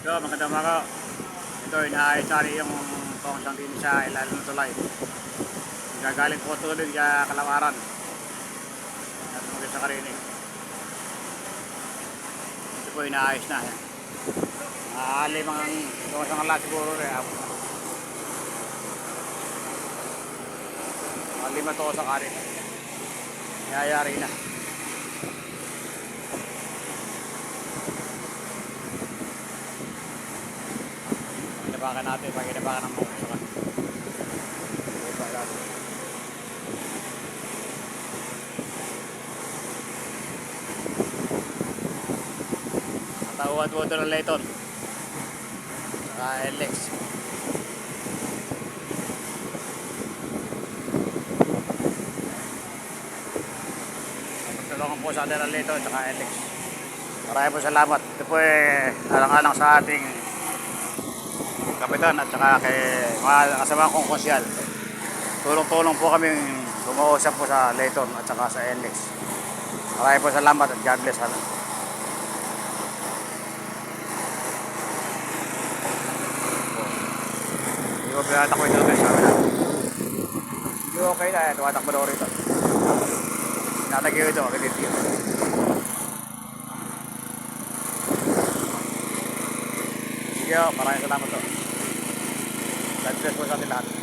So, magandang umaga. Ito, inaayos natin yung pangsang din sa ilalim ng tulay. Gagaling po tulad sa Kalawaran. At maganda sa Karinig. Ito po, inaayos na. Limang pangsang ala siguro rin. Lima to sa Karinig. Nayayari na. Kinabakan natin, kinabakan ng mga saka. Natawad-wad ng Layton. Saka LX. Magtulungan po sa atin ng Layton saka LX. Maraming po salamat. Ito po alang-alang sa ating kapitan at saka kay mga kasama kong konsyal. Tulong-tulong po kami gumausap po sa Layton at saka sa LX. Maraming po salamat at God bless. Hindi ko pinatakbo ito guys. Hindi okay na eh. Tumatakbo na ako rito. Natagyo ito. Ganito. Sige, maraming salamat po. God bless po sa atin lahat.